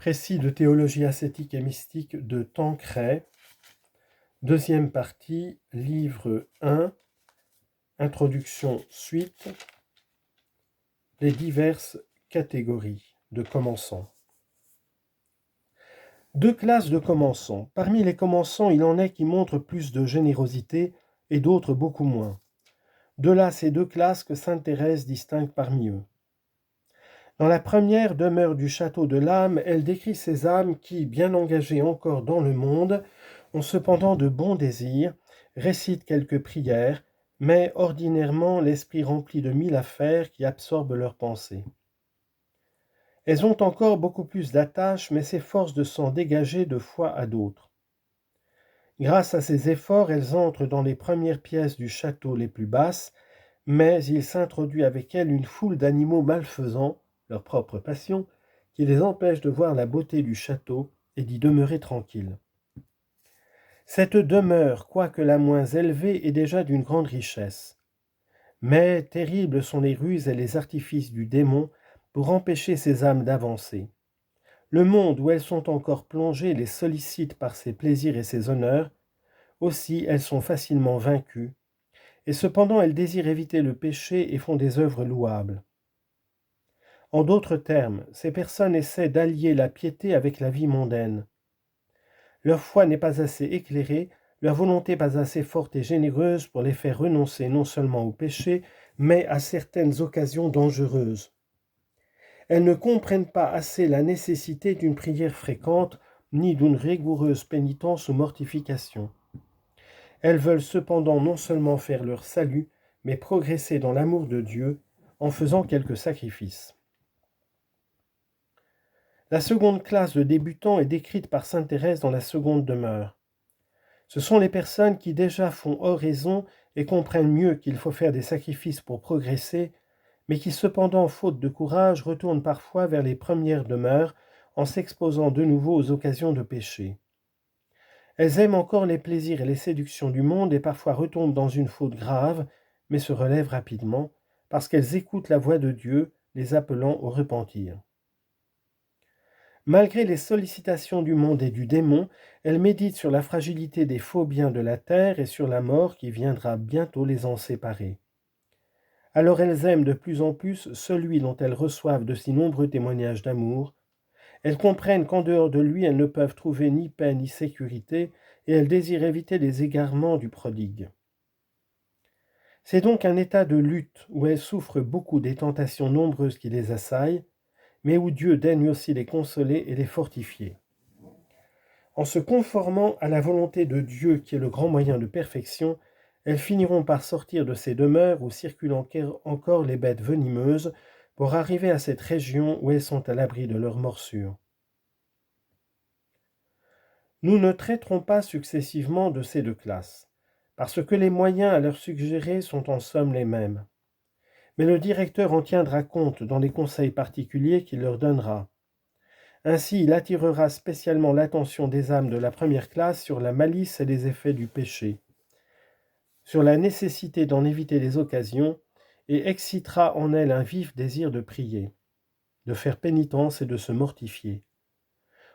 Précis de théologie ascétique et mystique de Tancret, deuxième partie, livre 1, introduction suite, les diverses catégories de commençants. Deux classes de commençants. Parmi les commençants, il en est qui montrent plus de générosité et d'autres beaucoup moins. De là ces deux classes que sainte Thérèse distingue parmi eux. Dans la première demeure du château de l'âme, elle décrit ces âmes qui, bien engagées encore dans le monde, ont cependant de bons désirs, récitent quelques prières, mais ordinairement l'esprit rempli de 1000 affaires qui absorbent leurs pensées. Elles ont encore beaucoup plus d'attache, mais s'efforcent de s'en dégager de fois à d'autres. Grâce à ces efforts, elles entrent dans les premières pièces du château les plus basses, mais il s'introduit avec elles une foule d'animaux malfaisants, leur propre passion, qui les empêche de voir la beauté du château et d'y demeurer tranquille. Cette demeure, quoique la moins élevée, est déjà d'une grande richesse. Mais terribles sont les ruses et les artifices du démon pour empêcher ces âmes d'avancer. Le monde où elles sont encore plongées les sollicite par ses plaisirs et ses honneurs, aussi elles sont facilement vaincues, et cependant elles désirent éviter le péché et font des œuvres louables. En d'autres termes, ces personnes essaient d'allier la piété avec la vie mondaine. Leur foi n'est pas assez éclairée, leur volonté pas assez forte et généreuse pour les faire renoncer non seulement au péché, mais à certaines occasions dangereuses. Elles ne comprennent pas assez la nécessité d'une prière fréquente, ni d'une rigoureuse pénitence ou mortification. Elles veulent cependant non seulement faire leur salut, mais progresser dans l'amour de Dieu en faisant quelques sacrifices. La seconde classe de débutants est décrite par sainte Thérèse dans la seconde demeure. Ce sont les personnes qui déjà font oraison et comprennent mieux qu'il faut faire des sacrifices pour progresser, mais qui cependant, faute de courage, retournent parfois vers les premières demeures en s'exposant de nouveau aux occasions de péché. Elles aiment encore les plaisirs et les séductions du monde et parfois retombent dans une faute grave, mais se relèvent rapidement, parce qu'elles écoutent la voix de Dieu, les appelant au repentir. Malgré les sollicitations du monde et du démon, elles méditent sur la fragilité des faux biens de la terre et sur la mort qui viendra bientôt les en séparer. Alors elles aiment de plus en plus celui dont elles reçoivent de si nombreux témoignages d'amour. Elles comprennent qu'en dehors de lui, elles ne peuvent trouver ni paix ni sécurité, et elles désirent éviter les égarements du prodigue. C'est donc un état de lutte où elles souffrent beaucoup des tentations nombreuses qui les assaillent, mais où Dieu daigne aussi les consoler et les fortifier. En se conformant à la volonté de Dieu qui est le grand moyen de perfection, elles finiront par sortir de ces demeures où circulent encore les bêtes venimeuses pour arriver à cette région où elles sont à l'abri de leurs morsures. Nous ne traiterons pas successivement de ces deux classes, parce que les moyens à leur suggérer sont en somme les mêmes. Mais le directeur en tiendra compte dans les conseils particuliers qu'il leur donnera. Ainsi, il attirera spécialement l'attention des âmes de la première classe sur la malice et les effets du péché, sur la nécessité d'en éviter les occasions, et excitera en elles un vif désir de prier, de faire pénitence et de se mortifier.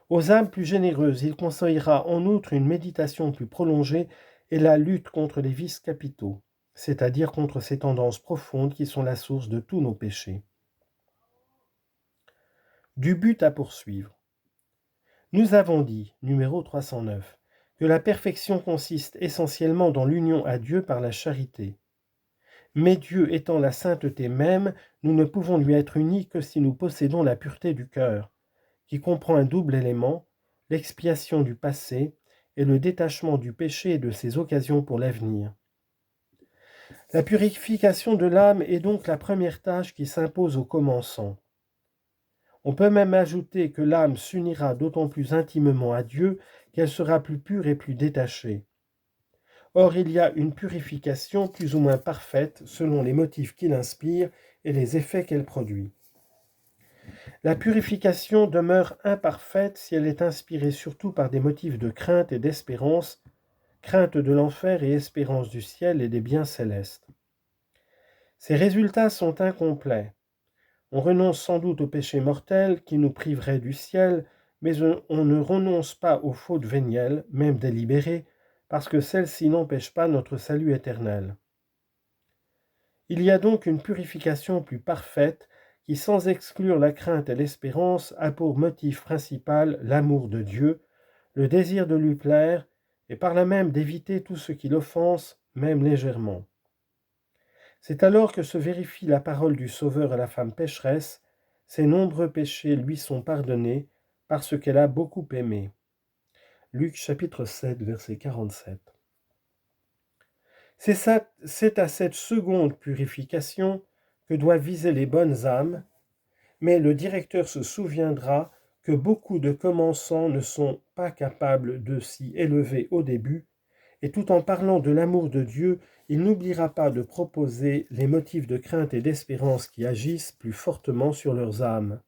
Aux âmes plus généreuses, il conseillera en outre une méditation plus prolongée et la lutte contre les vices capitaux, c'est-à-dire contre ces tendances profondes qui sont la source de tous nos péchés. Du but à poursuivre. Nous avons dit, numéro 309, que la perfection consiste essentiellement dans l'union à Dieu par la charité. Mais Dieu étant la sainteté même, nous ne pouvons lui être unis que si nous possédons la pureté du cœur, qui comprend un double élément, l'expiation du passé et le détachement du péché et de ses occasions pour l'avenir. La purification de l'âme est donc la première tâche qui s'impose aux commençants. On peut même ajouter que l'âme s'unira d'autant plus intimement à Dieu qu'elle sera plus pure et plus détachée. Or, il y a une purification plus ou moins parfaite selon les motifs qui l'inspirent et les effets qu'elle produit. La purification demeure imparfaite si elle est inspirée surtout par des motifs de crainte et d'espérance, crainte de l'enfer et espérance du ciel et des biens célestes. Ces résultats sont incomplets. On renonce sans doute au péché mortel qui nous priverait du ciel, mais on ne renonce pas aux fautes vénielles, même délibérées, parce que celles-ci n'empêchent pas notre salut éternel. Il y a donc une purification plus parfaite qui, sans exclure la crainte et l'espérance, a pour motif principal l'amour de Dieu, le désir de lui plaire, et par là même d'éviter tout ce qui l'offense, même légèrement. C'est alors que se vérifie la parole du Sauveur à la femme pécheresse, ses nombreux péchés lui sont pardonnés, parce qu'elle a beaucoup aimé. Luc chapitre 7, verset 47. C'est à cette seconde purification que doivent viser les bonnes âmes, mais le directeur se souviendra que beaucoup de commençants ne sont pas capables de s'y élever au début, et tout en parlant de l'amour de Dieu, il n'oubliera pas de proposer les motifs de crainte et d'espérance qui agissent plus fortement sur leurs âmes.